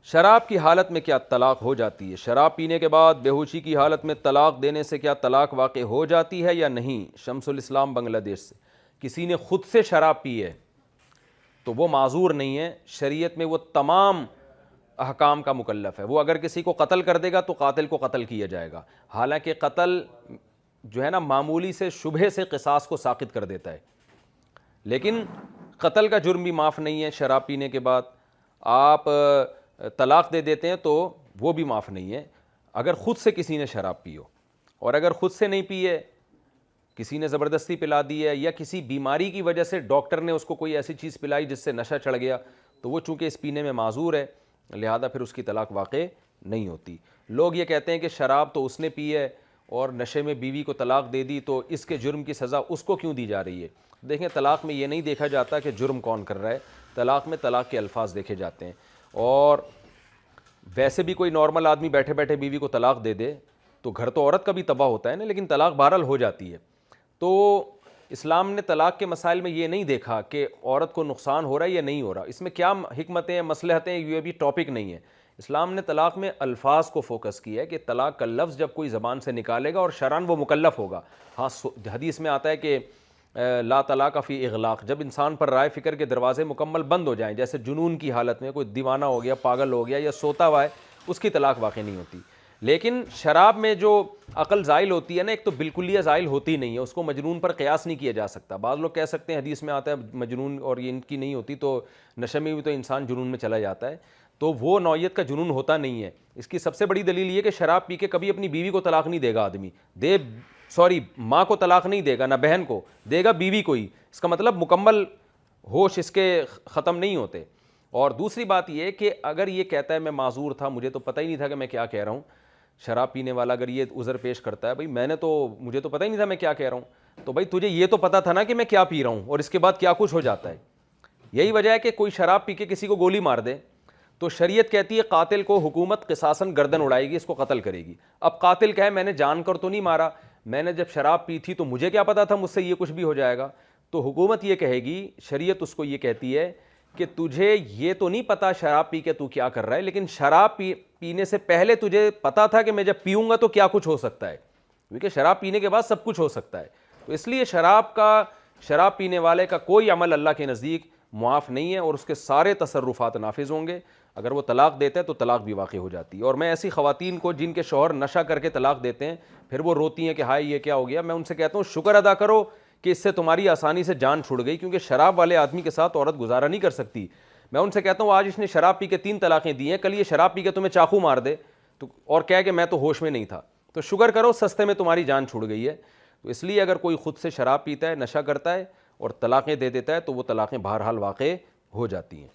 شراب کی حالت میں کیا طلاق ہو جاتی ہے؟ شراب پینے کے بعد بے ہوشی کی حالت میں طلاق دینے سے کیا طلاق واقع ہو جاتی ہے یا نہیں؟ شمس الاسلام بنگلہ دیش سے۔ کسی نے خود سے شراب پی ہے تو وہ معذور نہیں ہے، شریعت میں وہ تمام احکام کا مکلف ہے۔ وہ اگر کسی کو قتل کر دے گا تو قاتل کو قتل کیا جائے گا، حالانکہ قتل جو ہے نا معمولی سے شبہے سے قصاص کو ساقط کر دیتا ہے، لیکن قتل کا جرم بھی معاف نہیں ہے۔ شراب پینے کے بعد آپ طلاق دے دیتے ہیں تو وہ بھی معاف نہیں ہے اگر خود سے کسی نے شراب پی ہو، اور اگر خود سے نہیں پی ہے، کسی نے زبردستی پلا دی ہے یا کسی بیماری کی وجہ سے ڈاکٹر نے اس کو کوئی ایسی چیز پلائی جس سے نشہ چڑھ گیا، تو وہ چونکہ اس پینے میں معذور ہے لہذا پھر اس کی طلاق واقع نہیں ہوتی۔ لوگ یہ کہتے ہیں کہ شراب تو اس نے پی ہے اور نشے میں بیوی کو طلاق دے دی تو اس کے جرم کی سزا اس کو کیوں دی جا رہی ہے؟ دیکھیں، طلاق میں یہ نہیں دیکھا جاتا کہ جرم کون کر رہا ہے، طلاق میں طلاق کے الفاظ دیکھے جاتے ہیں۔ اور ویسے بھی کوئی نارمل آدمی بیٹھے بیٹھے بیوی کو طلاق دے دے تو گھر تو عورت کا بھی تباہ ہوتا ہے نا، لیکن طلاق بہرحال ہو جاتی ہے۔ تو اسلام نے طلاق کے مسائل میں یہ نہیں دیکھا کہ عورت کو نقصان ہو رہا ہے یا نہیں ہو رہا، اس میں کیا حکمتیں مصلحتیں، یہ بھی ٹاپک نہیں ہے۔ اسلام نے طلاق میں الفاظ کو فوکس کیا ہے کہ طلاق کا لفظ جب کوئی زبان سے نکالے گا اور شرعاً وہ مکلف ہوگا۔ ہاں، حدیث میں آتا ہے کہ لا طلاق فی اغلاق، جب انسان پر رائے فکر کے دروازے مکمل بند ہو جائیں، جیسے جنون کی حالت میں کوئی دیوانہ ہو گیا، پاگل ہو گیا یا سوتا ہوا ہے، اس کی طلاق واقع نہیں ہوتی۔ لیکن شراب میں جو عقل زائل ہوتی ہے نا، ایک تو بالکلیہ زائل ہوتی نہیں ہے، اس کو مجنون پر قیاس نہیں کیا جا سکتا۔ بعض لوگ کہہ سکتے ہیں حدیث میں آتا ہے مجنون اور یہ ان کی نہیں ہوتی، تو نشے میں بھی تو انسان جنون میں چلا جاتا ہے، تو وہ نوعیت کا جنون ہوتا نہیں ہے۔ اس کی سب سے بڑی دلیل یہ کہ شراب پی کے کبھی اپنی بیوی کو طلاق نہیں دے گا آدمی، ماں کو طلاق نہیں دے گا، نہ بہن کو دے گا، بیوی کو ہی۔ اس کا مطلب مکمل ہوش اس کے ختم نہیں ہوتے۔ اور دوسری بات یہ کہ اگر یہ کہتا ہے میں معذور تھا، مجھے تو پتہ ہی نہیں تھا کہ میں کیا کہہ رہا ہوں، شراب پینے والا اگر یہ عذر پیش کرتا ہے، بھائی مجھے تو پتہ ہی نہیں تھا میں کیا کہہ رہا ہوں، تو بھائی تجھے یہ تو پتہ تھا نا کہ میں کیا پی رہا ہوں اور اس کے بعد کیا کچھ ہو جاتا ہے۔ یہی وجہ ہے کہ کوئی شراب پی کے کسی کو گولی مار دے تو شریعت کہتی ہے قاتل کو حکومت قصاصاً گردن اڑائے گی، اس کو قتل کرے گی۔ اب قاتل کہے میں نے جان کر تو نہیں مارا، میں نے جب شراب پی تھی تو مجھے کیا پتا تھا مجھ سے یہ کچھ بھی ہو جائے گا، تو حکومت یہ کہے گی، شریعت اس کو یہ کہتی ہے کہ تجھے یہ تو نہیں پتا شراب پی کے تو کیا کر رہا ہے، لیکن شراب پینے سے پہلے تجھے پتا تھا کہ میں جب پیوں گا تو کیا کچھ ہو سکتا ہے، کیونکہ شراب پینے کے بعد سب کچھ ہو سکتا ہے۔ تو اس لیے شراب پینے والے کا کوئی عمل اللہ کے نزدیک معاف نہیں ہے اور اس کے سارے تصرفات نافذ ہوں گے۔ اگر وہ طلاق دیتا ہے تو طلاق بھی واقع ہو جاتی ہے۔ اور میں ایسی خواتین کو جن کے شوہر نشہ کر کے طلاق دیتے ہیں پھر وہ روتی ہیں کہ ہائے یہ کیا ہو گیا، میں ان سے کہتا ہوں شکر ادا کرو کہ اس سے تمہاری آسانی سے جان چھوڑ گئی، کیونکہ شراب والے آدمی کے ساتھ عورت گزارا نہیں کر سکتی۔ میں ان سے کہتا ہوں آج اس نے شراب پی کے 3 طلاقیں دی ہیں، کل یہ شراب پی کے تمہیں چاقو مار دے تو اور کہے کہ میں تو ہوش میں نہیں تھا، تو شکر کرو سستے میں تمہاری جان چھوڑ گئی ہے۔ تو اس لیے اگر کوئی خود سے شراب پیتا ہے، نشہ کرتا ہے اور طلاقیں دے دیتا ہے تو وہ طلاقیں بہرحال واقع ہو جاتی ہیں۔